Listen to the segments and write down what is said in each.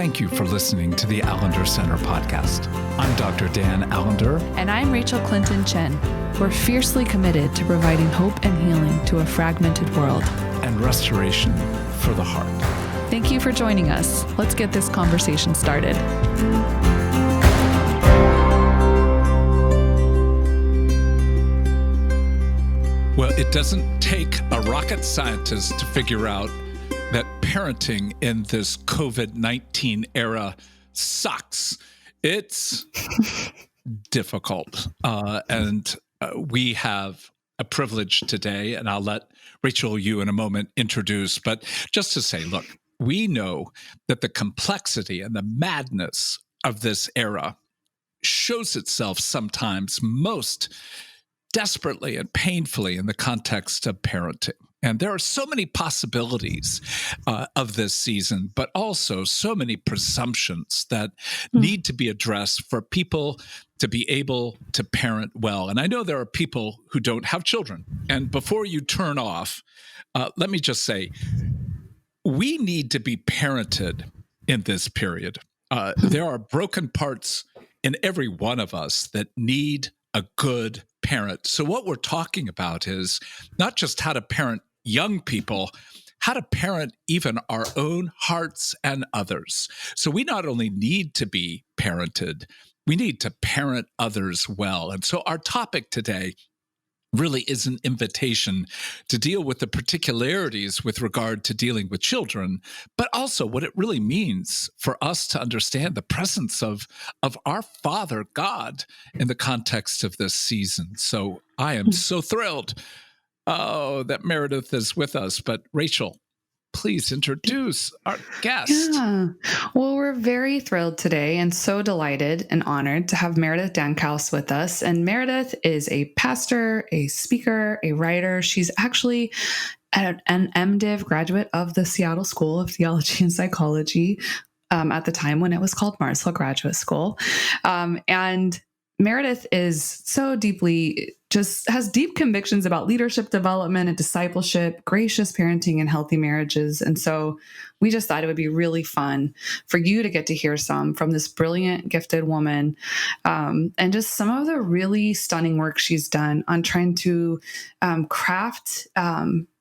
Thank you for listening to the Allender Center podcast. I'm Dr. Dan Allender. And I'm Rachael Clinton Chen. We're fiercely committed to providing hope and healing to a fragmented world. And restoration for the heart. Thank you for joining us. Let's get this conversation started. Well, it doesn't take a rocket scientist to figure out that parenting in this COVID-19 era sucks. It's difficult. And we have a privilege today, and I'll let Rachael, you in a moment, introduce. But just to say, look, we know that the complexity and the madness of this era shows itself sometimes most desperately and painfully in the context of parenting. And there are so many possibilities of this season, but also so many presumptions that need to be addressed for people to be able to parent well. And I know there are people who don't have children. And before you turn off, let me just say, we need to be parented in this period. There are broken parts in every one of us that need a good parent. So what we're talking about is not just how to parent young people, how to parent even our own hearts and others. So we not only need to be parented, we need to parent others well. And so our topic today really is an invitation to deal with the particularities with regard to dealing with children, but also what it really means for us to understand the presence of our Father God in the context of this season. So I am so thrilled, that Meredith is with us. But Rachael, please introduce our guest. Yeah. Well, we're very thrilled today and so delighted and honored to have Meredith Dancause with us. And Meredith is a pastor, a speaker, a writer. She's actually an MDiv graduate of the Seattle School of Theology and Psychology at the time when it was called Mars Hill Graduate School. And Meredith is so deeply just has deep convictions about leadership development and discipleship, gracious parenting, and healthy marriages. And so we just thought it would be really fun for you to get to hear some from this brilliant, gifted woman, and just some of the really stunning work she's done on trying to craft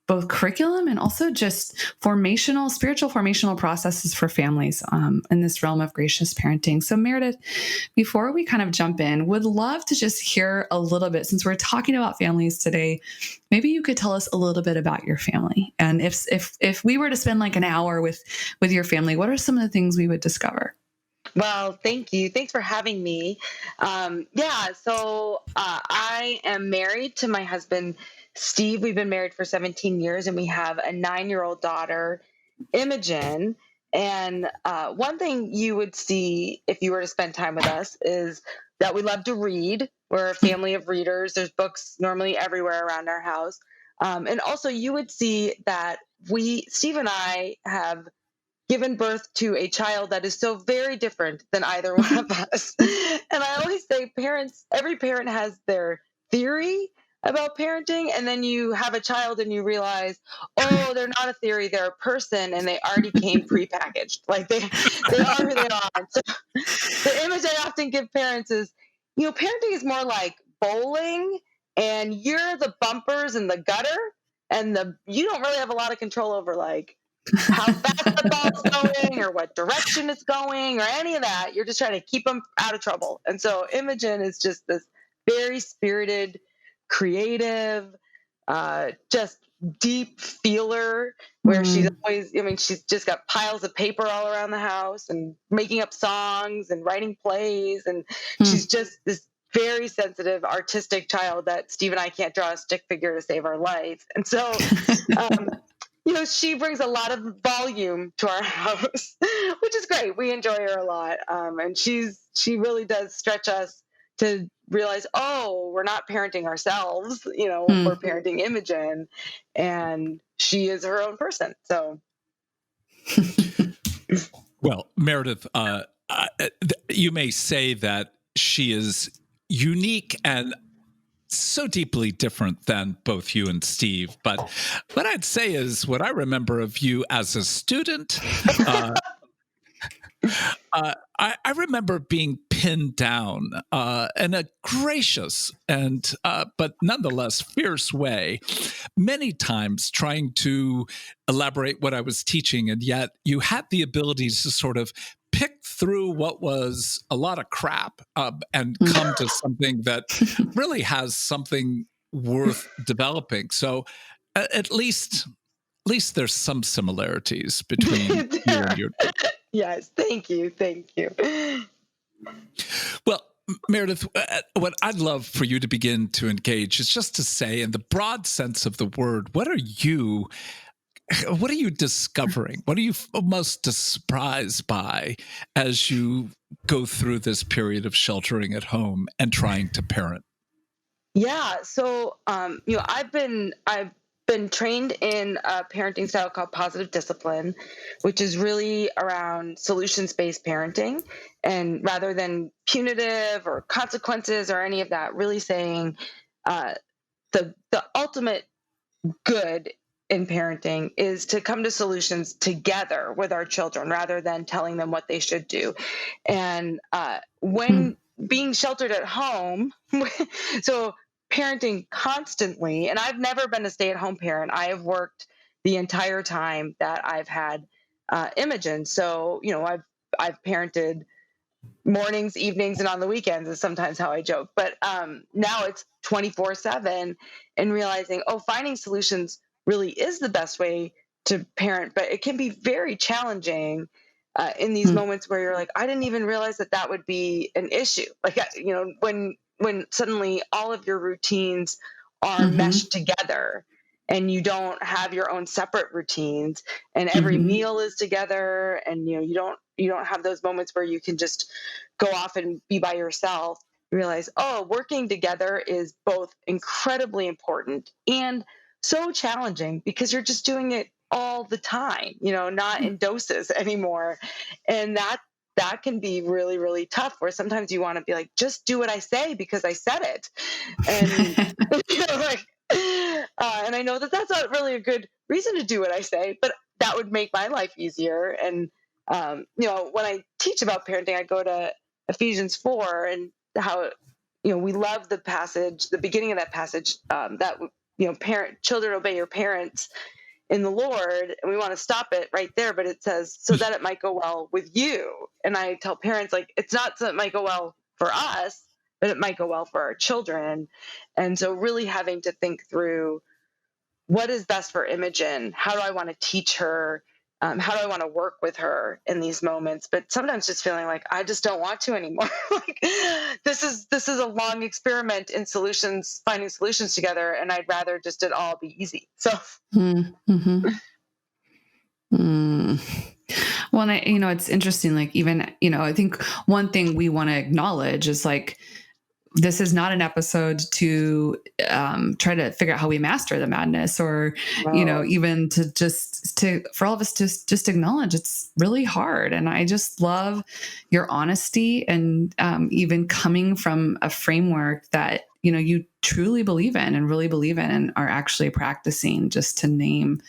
both curriculum and also just spiritual formational processes for families in this realm of gracious parenting. So Meredith, before we kind of jump in, would love to just hear a little bit, since we're talking about families today, maybe you could tell us a little bit about your family. And if we were to spend like an hour with your family, what are some of the things we would discover? Well, thank you. Thanks for having me. So I am married to my husband, Steve. We've been married for 17 years, and we have a 9-year-old daughter, Imogen. And one thing you would see if you were to spend time with us is that we love to read. We're a family of readers. There's books normally everywhere around our house. And also you would see that Steve and I have given birth to a child that is so very different than either one of us. And I always say every parent has their theory about parenting, and then you have a child and you realize, oh, they're not a theory, they're a person, and they already came prepackaged. Like they are who they are. So the image I often give parents is, parenting is more like bowling, and you're the bumpers and the gutter, and you don't really have a lot of control over like how fast the ball's going or what direction it's going or any of that. You're just trying to keep them out of trouble. And so Imogen is just this very spirited, creative, just deep feeler where she's always, she's just got piles of paper all around the house and making up songs and writing plays. And she's just this very sensitive, artistic child that Steve and I can't draw a stick figure to save our life. And so, she brings a lot of volume to our house, which is great. We enjoy her a lot. And she really does stretch us to realize, oh, we're not parenting ourselves, we're parenting Imogen, and she is her own person. So. Well, Meredith, you may say that she is unique and so deeply different than both you and Steve. But what I'd say is what I remember of you as a student, I remember being pinned down in a gracious and, but nonetheless fierce way, many times trying to elaborate what I was teaching. And yet you had the ability to sort of pick through what was a lot of crap and come to something that really has something worth developing. So at least there's some similarities between you and your. Yes, thank you. Well, Meredith, what I'd love for you to begin to engage is just to say, in the broad sense of the word, what are you discovering? What are you most surprised by as you go through this period of sheltering at home and trying to parent? Yeah. So, I've been trained in a parenting style called positive discipline, which is really around solutions-based parenting, and rather than punitive or consequences or any of that, really saying uh, the ultimate good in parenting is to come to solutions together with our children rather than telling them what they should do. And when being sheltered at home, so parenting constantly, and I've never been a stay-at-home parent. I have worked the entire time that I've had Imogen. So I've parented mornings, evenings, and on the weekends is sometimes how I joke. But now it's 24/7, and realizing, finding solutions really is the best way to parent, but it can be very challenging in these moments where you're like, I didn't even realize that would be an issue. Like, when suddenly all of your routines are meshed together and you don't have your own separate routines and every meal is together, and you don't have those moments where you can just go off and be by yourself. You realize, working together is both incredibly important and so challenging because you're just doing it all the time, not in doses anymore. And that can be really, really tough, where sometimes you want to be like, just do what I say because I said it. And and I know that that's not really a good reason to do what I say, but that would make my life easier. And when I teach about parenting, I go to Ephesians 4, and how we love the passage, the beginning of that passage, that children, obey your parents in the Lord. And we want to stop it right there, but it says, so that it might go well with you. And I tell parents, like, it's not so it might go well for us, but it might go well for our children. And so really having to think through, what is best for Imogen? How do I want to teach her? How do I want to work with her in these moments? But sometimes just feeling like I just don't want to anymore. Like, this is a long experiment in finding solutions together, and I'd rather just it all be easy. So. Mm-hmm. Well, and it's interesting. Like, even I think one thing we want to acknowledge is, like, this is not an episode to try to figure out how we master the madness, or, even for all of us to just acknowledge it's really hard. And I just love your honesty, and even coming from a framework that, you truly believe in and really believe in and are actually practicing, just to name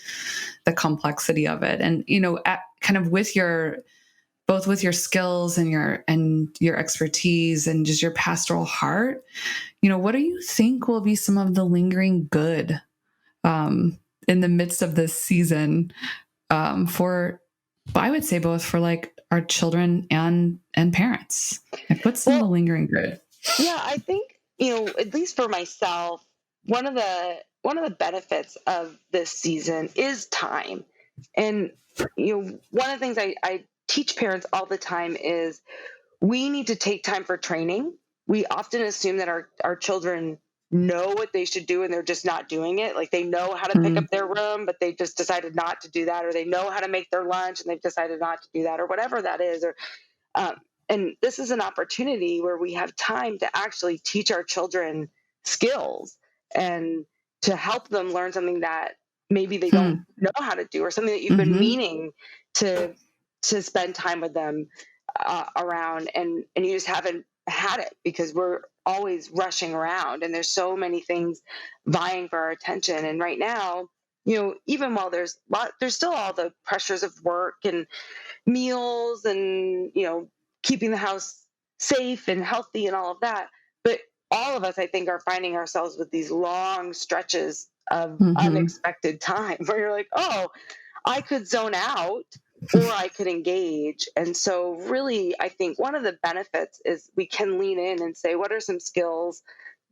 the complexity of it. And, kind of both with your skills and your expertise and just your pastoral heart, what do you think will be some of the lingering good in the midst of this season, I would say both for, like, our children and parents? Like, what's some of the lingering good? Yeah, I think, at least for myself, one of the benefits of this season is time. And, one of the things I teach parents all the time is, we need to take time for training. We often assume that our children know what they should do and they're just not doing it. Like, they know how to pick up their room, but they just decided not to do that, or they know how to make their lunch and they've decided not to do that, or whatever that is. Or and this is an opportunity where we have time to actually teach our children skills and to help them learn something that maybe they don't know how to do, or something that you've been meaning to spend time with them around, and you just haven't had it because we're always rushing around and there's so many things vying for our attention. And right now, even while there's still all the pressures of work and meals and, keeping the house safe and healthy and all of that. But all of us, I think, are finding ourselves with these long stretches of unexpected time where you're like, oh, I could zone out or I could engage. And so, really, I think one of the benefits is we can lean in and say, what are some skills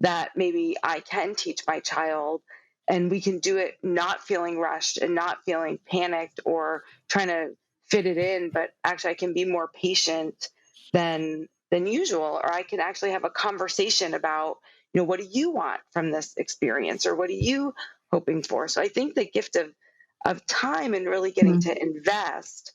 that maybe I can teach my child? And we can do it not feeling rushed and not feeling panicked or trying to fit it in, but actually I can be more patient than usual, or I can actually have a conversation about, what do you want from this experience, or what are you hoping for? So I think the gift of time and really getting to invest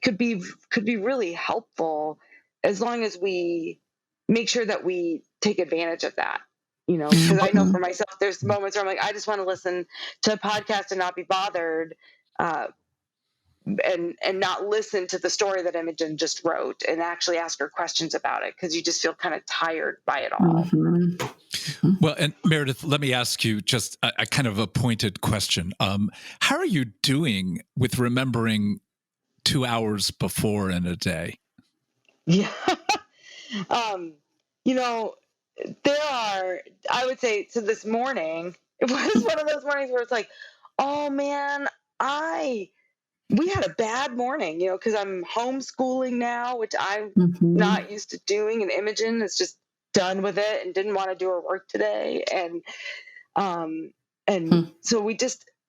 could be really helpful, as long as we make sure that we take advantage of that. Because I know for myself, there's moments where I'm like, I just want to listen to a podcast and not be bothered, and not listen to the story that Imogen just wrote, and actually ask her questions about it, because you just feel kind of tired by it all. Well, and Meredith, let me ask you just a kind of a pointed question. How are you doing with remembering 2 hours before in a day? Yeah. You know, I would say, so this morning, it was one of those mornings where it's like, oh man, we had a bad morning, because I'm homeschooling now, which I'm not used to doing. And Imogen is just done with it and didn't want to do her work today. And so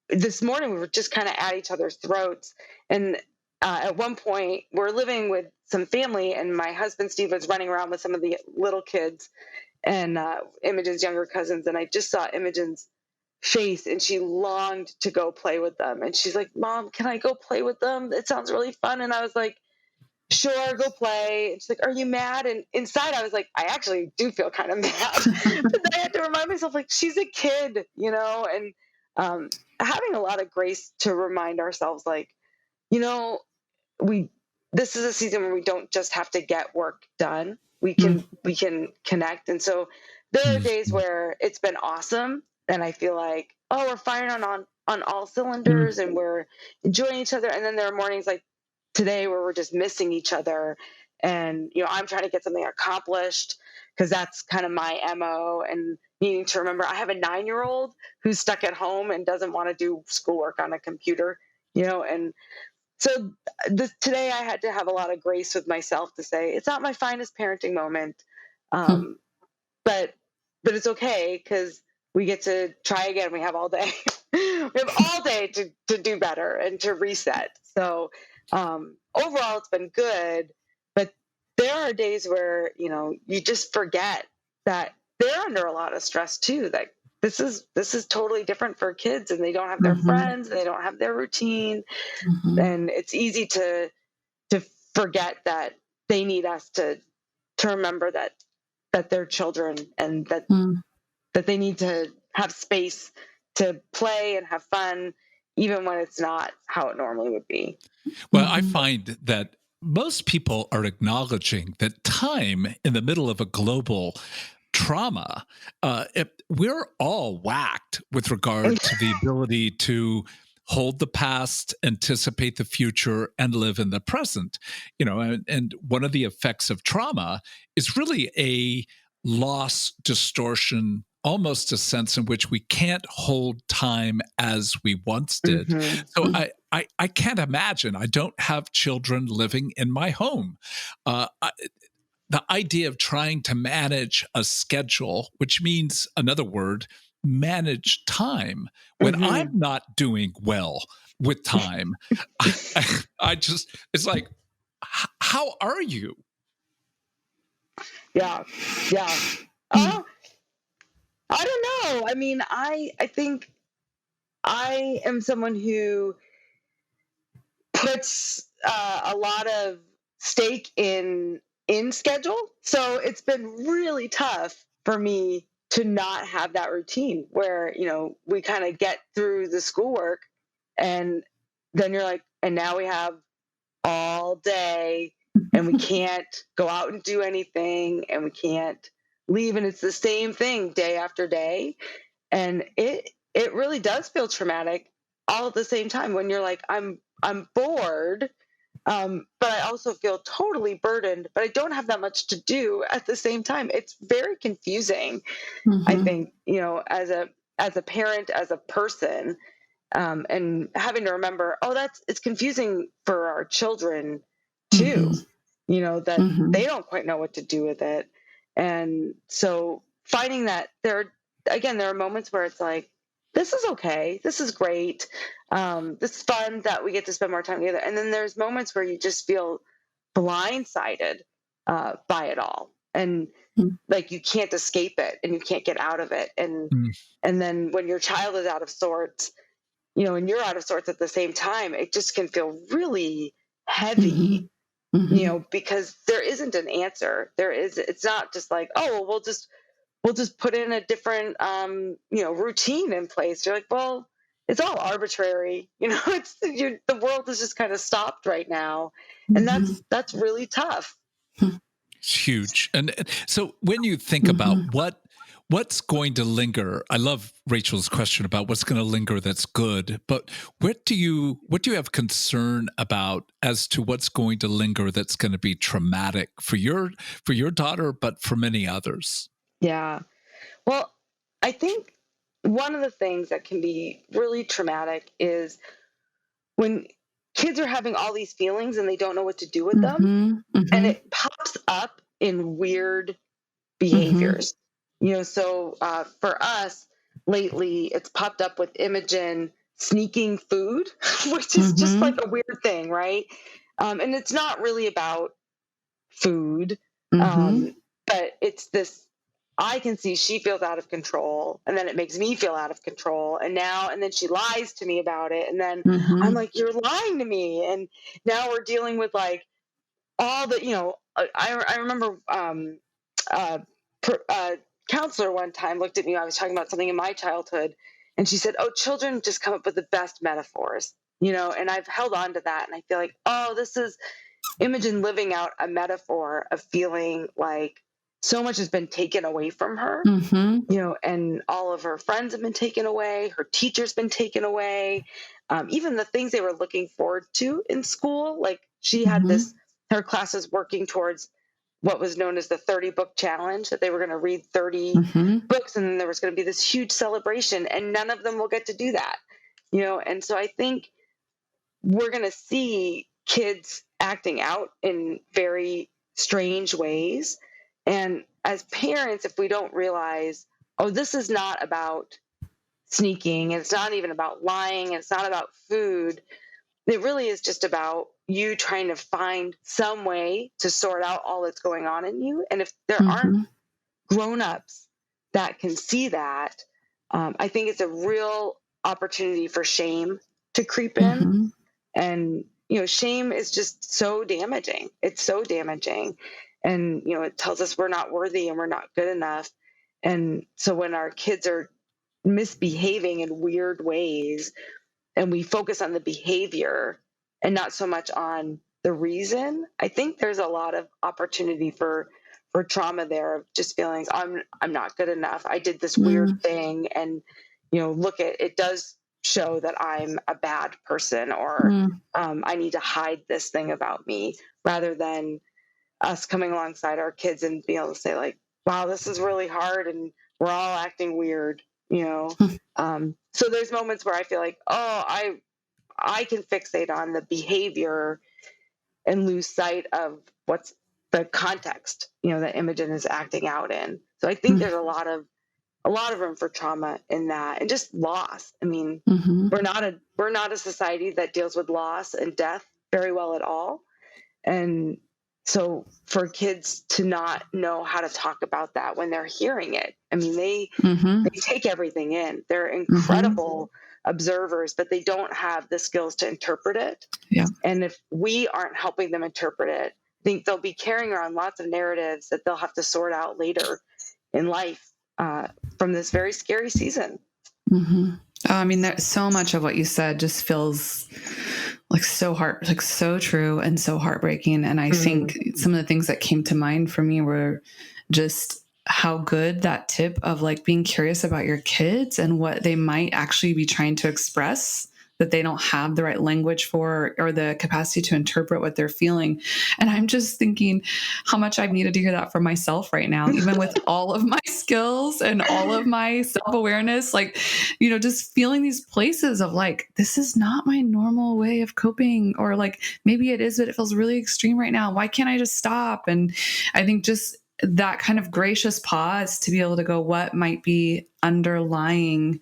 this morning we were just kind of at each other's throats. And at one point we're living with some family, and my husband, Steve, was running around with some of the little kids and Imogen's younger cousins. And I just saw Imogen's face, and she longed to go play with them. And she's like, Mom, can I go play with them? It sounds really fun. And I was like, sure, go play. And she's like, are you mad? And inside I was like, I actually do feel kind of mad. But then I had to remind myself, like, she's a kid, and having a lot of grace to remind ourselves, like, this is a season where we don't just have to get work done. We can connect. And so there are days where it's been awesome, and I feel like, oh, we're firing on all cylinders and we're enjoying each other. And then there are mornings like today where we're just missing each other, and I'm trying to get something accomplished, because that's kind of my MO, and needing to remember I have a 9-year-old who's stuck at home and doesn't want to do schoolwork on a computer, and so today I had to have a lot of grace with myself to say it's not my finest parenting moment, but it's okay, because we get to try again. We have all day. We have all day to do better and to reset. So overall, it's been good. But there are days where you just forget that they're under a lot of stress too. That this is totally different for kids, and they don't have their friends, and they don't have their routine, and it's easy to forget that they need us to remember that they're children, and that they need to have space to play and have fun, even when it's not how it normally would be. Well, I find that most people are acknowledging that time in the middle of a global trauma, we're all whacked with regard to the ability to hold the past, anticipate the future, and live in the present. And one of the effects of trauma is really a loss, distortion, almost a sense in which we can't hold time as we once did. So I can't imagine. I don't have children living in my home. The idea of trying to manage a schedule, which means, another word, manage time, when I'm not doing well with time, I just, it's like, how are you? Yeah. I don't know. I mean, I think I am someone who puts a lot of stake in schedule. So it's been really tough for me to not have that routine where, we kind of get through the schoolwork, and then you're like, and now we have all day, and we can't go out and do anything, and we can't leave. And it's the same thing day after day. And it really does feel traumatic. all at the same time when you're like, I'm bored, but I also feel totally burdened, but I don't have that much to do at the same time. It's very confusing, I Mm-hmm. think, as a parent, as a person, and having to remember, oh, it's confusing for our children too, Mm-hmm. that Mm-hmm. they don't quite know what to do with it. And so finding that there are moments where it's like, this is okay, this is great, this is fun that we get to spend more time together. And then there's moments where you just feel blindsided by it all. And like you can't escape it and you can't get out of it. Mm. And then when your child is out of sorts, and you're out of sorts at the same time, it just can feel really heavy, Mm-hmm. Mm-hmm. because there isn't an answer. It's not just like, oh, well, we'll just put in a different, routine in place. You're like, well, it's all arbitrary. The world is just kind of stopped right now. And Mm-hmm. that's really tough. It's huge. And so when you think Mm-hmm. about what's going to linger, I love Rachel's question about what's going to linger that's good, but what do you have concern about as to what's going to linger that's going to be traumatic for your daughter, but for many others? Yeah. Well, I think one of the things that can be really traumatic is when kids are having all these feelings and they don't know what to do with them, Mm-hmm. and Mm-hmm. it pops up in weird Mm-hmm. behaviors. So for us lately, it's popped up with Imogen sneaking food, which is just like Mm-hmm. a weird thing, right? And it's not really about food, Mm-hmm. um, but it's this. I can see she feels out of control, and then it makes me feel out of control, and then she lies to me about it, and then I'm Mm-hmm. like, "You're lying to me," and now we're dealing with like all the, I remember uh, counselor one time looked at me. I was talking about something in my childhood, and she said, "Oh, children just come up with the best metaphors." And I've held on to that, and I feel like, oh, this is Imogen living out a metaphor of feeling like so much has been taken away from her, Mm-hmm. and all of her friends have been taken away, her teacher's been taken away, even the things they were looking forward to in school. Like she had Mm-hmm. her classes working towards what was known as the 30 book challenge, that they were going to read 30 Mm-hmm. books, and then there was going to be this huge celebration, and none of them will get to do that. And so I think we're going to see kids acting out in very strange ways. And as parents, if we don't realize, oh, this is not about sneaking, it's not even about lying, it's not about food, it really is just about you trying to find some way to sort out all that's going on in you. And if there aren't Mm-hmm. grown-ups that can see that, I think it's a real opportunity for shame to creep in. Mm-hmm. And shame is just so damaging. It's so damaging. And it tells us we're not worthy and we're not good enough. And so when our kids are misbehaving in weird ways, and we focus on the behavior and not so much on the reason, I think there's a lot of opportunity for trauma there, of just feelings, I'm not good enough, I did this weird thing, and look, at it does show that I'm a bad person, or Mm-hmm. I need to hide this thing about me, rather than us coming alongside our kids and being able to say like, wow, this is really hard and we're all acting weird. So there's moments where I feel like, oh, I can fixate on the behavior and lose sight of what's the context, that Imogen is acting out in. So I think there's a lot of room for trauma in that, and just loss. I mean, Mm-hmm. we're not a society that deals with loss and death very well at all. And so for kids to not know how to talk about that when they're hearing it, I mean, Mm-hmm. they take everything in. They're Mm-hmm. incredible observers, but they don't have the skills to interpret it. Yeah. And if we aren't helping them interpret it, I think they'll be carrying around lots of narratives that they'll have to sort out later in life, from this very scary season. Mm-hmm. I mean, there's so much of what you said just feels like so true and so heartbreaking. And I think some of the things that came to mind for me were just how good that tip of like being curious about your kids and what they might actually be trying to express that they don't have the right language for or the capacity to interpret what they're feeling. And I'm just thinking how much I've needed to hear that from myself right now, even with all of my skills and all of my self-awareness, like, just feeling these places of like, this is not my normal way of coping, or like, maybe it is, but it feels really extreme right now. Why can't I just stop? And I think just that kind of gracious pause to be able to go, what might be underlying,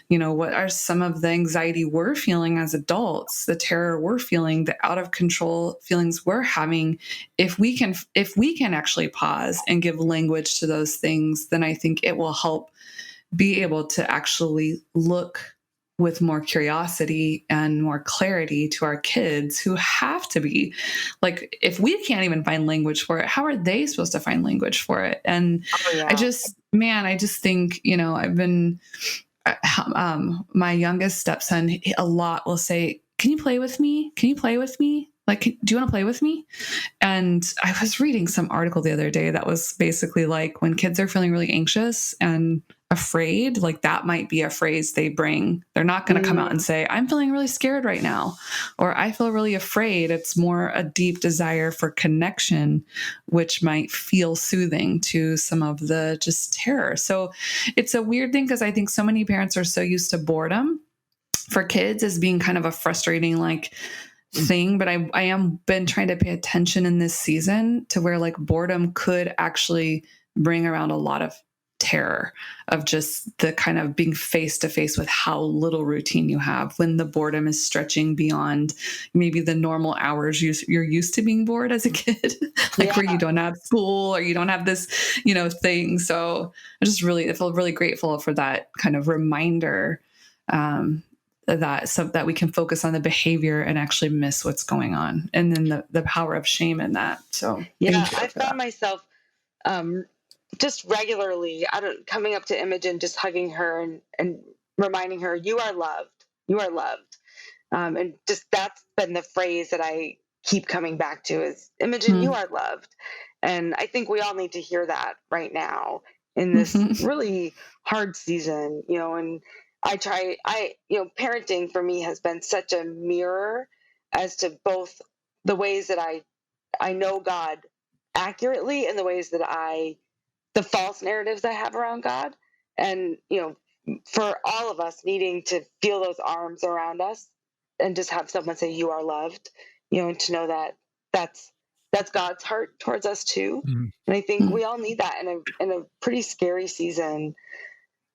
what are some of the anxiety we're feeling as adults, the terror we're feeling, the out of control feelings we're having. If we can actually pause and give language to those things, then I think it will help be able to actually look with more curiosity and more clarity to our kids, who have to be like, if we can't even find language for it, how are they supposed to find language for it? And I just think, I've been, my youngest stepson a lot will say, can you play with me? Can you play with me? Like, do you want to play with me? And I was reading some article the other day that was basically like, when kids are feeling really anxious and afraid, like that might be a phrase they bring. They're not going to come out and say, I'm feeling really scared right now, or I feel really afraid. It's more a deep desire for connection, which might feel soothing to some of the just terror. So it's a weird thing, because I think so many parents are so used to boredom for kids as being kind of a frustrating like thing. But I am been trying to pay attention in this season to where like boredom could actually bring around a lot of terror, of just the kind of being face to face with how little routine you have when the boredom is stretching beyond maybe the normal hours you're used to being bored as a kid, like where you don't have school or you don't have this, thing. So I feel really grateful for that kind of reminder, so that we can focus on the behavior and actually miss what's going on. And then the power of shame in that. So I found myself, just regularly coming up to Imogen, just hugging her and reminding her, you are loved, you are loved. And just, that's been the phrase that I keep coming back to is, Imogen, you are loved. And I think we all need to hear that right now in this really hard season, and parenting for me has been such a mirror as to both the ways that I know God accurately and the ways that the false narratives I have around God. And, for all of us needing to feel those arms around us and just have someone say, you are loved, and to know that that's God's heart towards us too. And I think we all need that in a pretty scary season,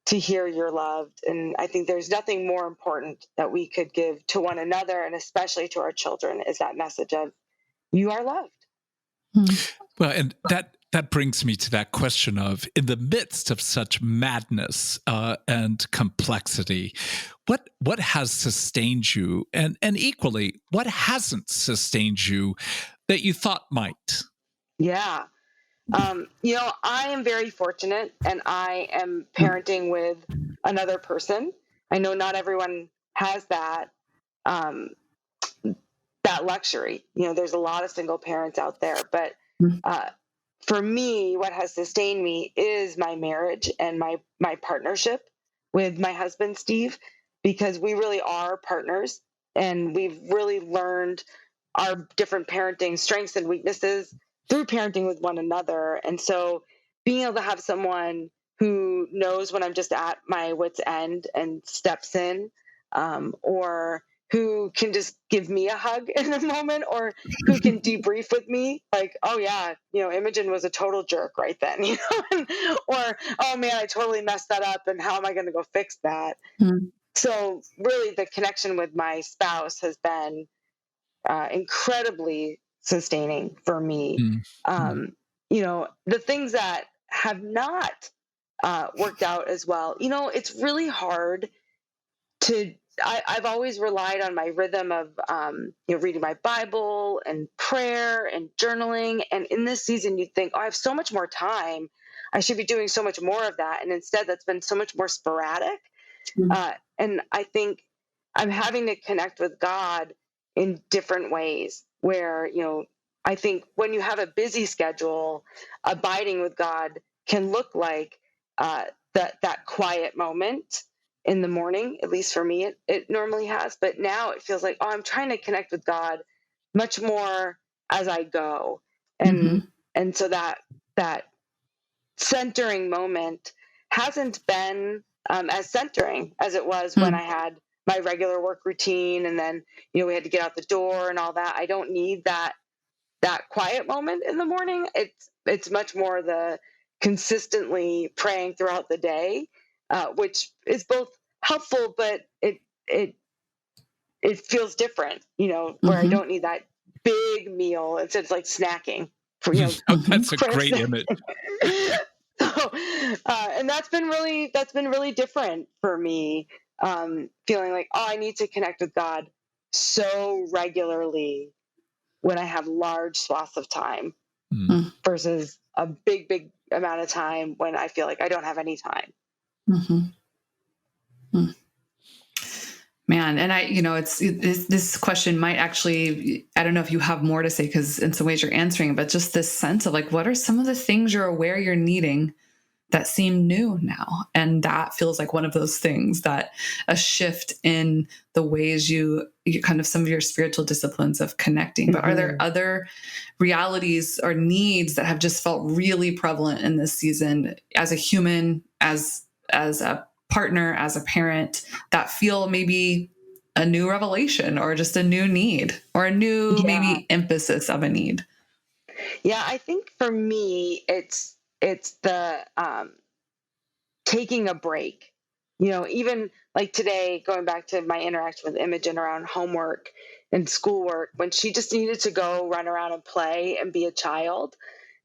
to hear you're loved. And I think there's nothing more important that we could give to one another, and especially to our children, is that message of, you are loved. Well, and that brings me to that question of, in the midst of such madness and complexity, what has sustained you, and equally, what hasn't sustained you that you thought might? Yeah. I am very fortunate, and I am parenting with another person. I know not everyone has that luxury. There's a lot of single parents out there, but for me, what has sustained me is my marriage and my partnership with my husband, Steve, because we really are partners, and we've really learned our different parenting strengths and weaknesses through parenting with one another. And so being able to have someone who knows when I'm just at my wit's end and steps in, or who can just give me a hug in a moment, or who can debrief with me, like, oh yeah, Imogen was a total jerk right then, or, oh man, I totally messed that up, and how am I going to go fix that? So really, the connection with my spouse has been incredibly sustaining for me. The things that have not worked out as well, it's really hard to. I've always relied on my rhythm of reading my Bible and prayer and journaling. And in this season, you think, oh, I have so much more time. I should be doing so much more of that. And instead, that's been so much more sporadic. And I think I'm having to connect with God in different ways, where, I think when you have a busy schedule, abiding with God can look like that quiet moment in the morning. At least for me, it normally has. But now it feels like, oh, I'm trying to connect with God much more as I go. And Mm-hmm. and so that centering moment hasn't been as centering as it was when I had my regular work routine, and then we had to get out the door and all that. I don't need that quiet moment in the morning. It's much more the consistently praying throughout the day, which is both helpful, but it feels different, where I Mm-hmm. don't need that big meal. Instead, it's like snacking for Oh, that's a prayer great snack. image. So, and that's been really different for me. Feeling like, oh, I need to connect with God so regularly when I have large swaths of time Mm. versus a big amount of time when I feel like I don't have any time. Mm-hmm. Mm. Man, and this question might actually, I don't know if you have more to say, because in some ways you're answering, but just this sense of like, what are some of the things you're aware you're needing that seem new now? And that feels like one of those things, that a shift in the ways you kind of some of your spiritual disciplines of connecting. But are there other realities or needs that have just felt really prevalent in this season as a human, as a partner, as a parent, that feel maybe a new revelation or just a new need or a new maybe emphasis of a need? Yeah, I think for me, it's the taking a break. Even like today, going back to my interaction with Imogen around homework and schoolwork, when she just needed to go run around and play and be a child.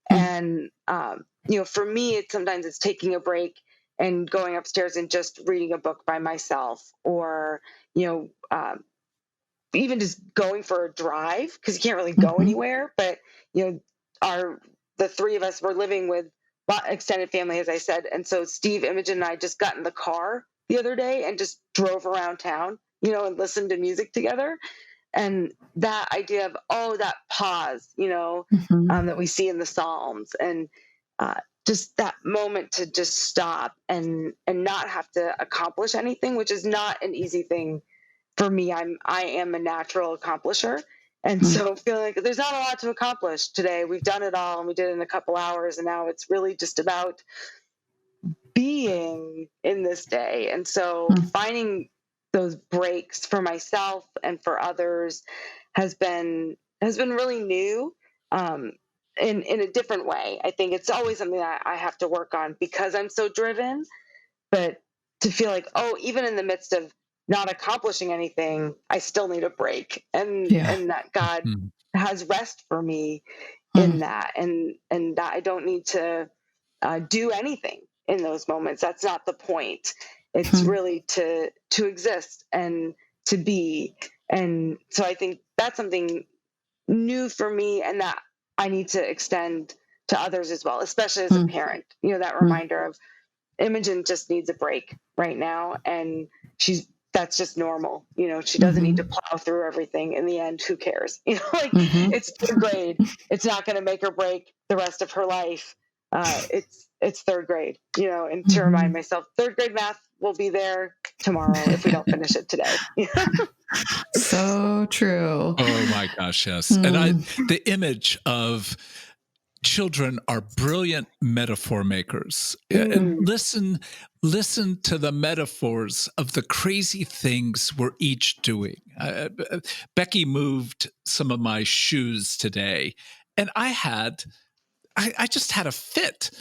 And for me, sometimes it's taking a break and going upstairs and just reading a book by myself, or even just going for a drive, because you can't really go anywhere. But the three of us were living with extended family, as I said, and so Steve, Imogen, and I just got in the car the other day and just drove around town, and listened to music together. And that idea of that pause, that we see in the Psalms, and just that moment to just stop and not have to accomplish anything, which is not an easy thing for me. I am a natural accomplisher. And so feeling like there's not a lot to accomplish today. We've done it all, and we did it in a couple hours, and now it's really just about being in this day. And so finding those breaks for myself and for others has been really new, in a different way. I think it's always something that I have to work on because I'm so driven, but to feel like, oh, even in the midst of not accomplishing anything, I still need a break, and that God has rest for me in that, and that I don't need to do anything in those moments. That's not the point. It's really to exist and to be. And so I think that's something new for me, and that I need to extend to others as well, especially as a parent. That reminder of Imogen just needs a break right now, and that's just normal. She doesn't need to plow through everything. In the end, who cares? It's third grade. It's not going to make or break the rest of her life. It's third grade, and to remind myself, third grade math will be there tomorrow if we don't finish it today. So true. Oh my gosh, yes. And the image of children are brilliant metaphor makers. And listen to the metaphors of the crazy things we're each doing. Becky moved some of my shoes today, and I just had a fit.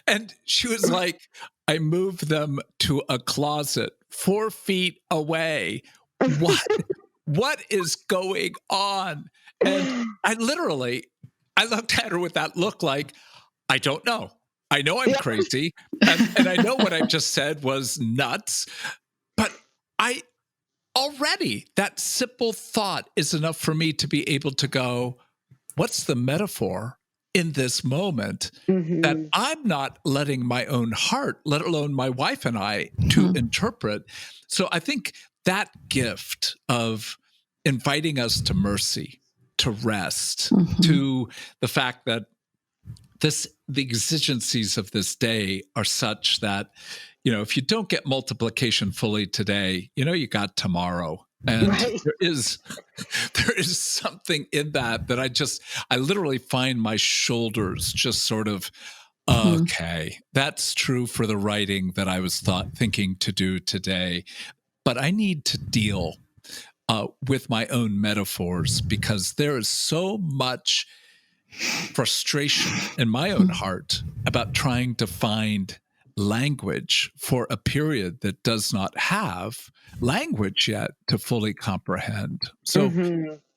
And she was like, I moved them to a closet 4 feet away. What is going on? And I looked at her with that look like, I don't know. I know I'm crazy. And I know what I've just said was nuts. But that simple thought is enough for me to be able to go, what's the metaphor in this moment that I'm not letting my own heart, let alone my wife and I, to interpret? So I think that gift of inviting us to mercy, to rest, to the fact that the exigencies of this day are such that, if you don't get multiplication fully today, you got tomorrow. And Right. there is something in that I literally find my shoulders just sort of, okay, that's true for the writing that I was thinking to do today. But I need to deal with my own metaphors, because there is so much frustration in my own heart about trying to find language for a period that does not have language yet to fully comprehend. So,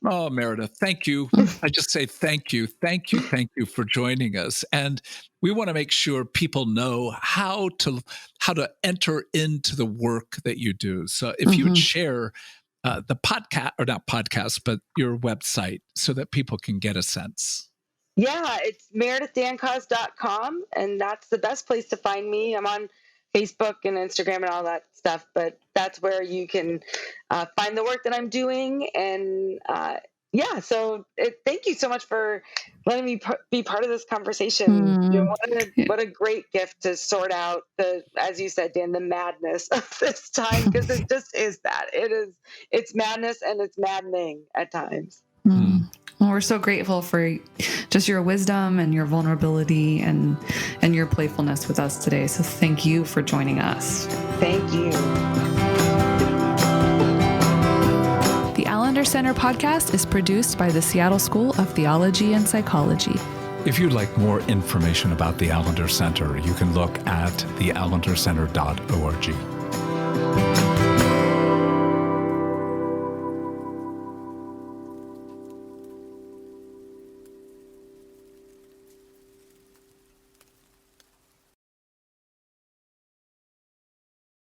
Meredith, thank you. I just say thank you for joining us. And we want to make sure people know how to enter into the work that you do. So if you would share the podcast, or not podcast, but your website, so that people can get a sense. Yeah, it's meredithdancause.com, and that's the best place to find me. I'm on Facebook and Instagram and all that stuff, but that's where you can find the work that I'm doing. And so thank you so much for letting me be part of this conversation. What a great gift to sort out as you said, Dan, the madness of this time, because it just is that. It's madness, and it's maddening at times. Well, we're so grateful for just your wisdom and your vulnerability and your playfulness with us today. So thank you for joining us. Thank you. The Allender Center podcast is produced by the Seattle School of Theology and Psychology. If you'd like more information about the Allender Center, you can look at theallendercenter.org.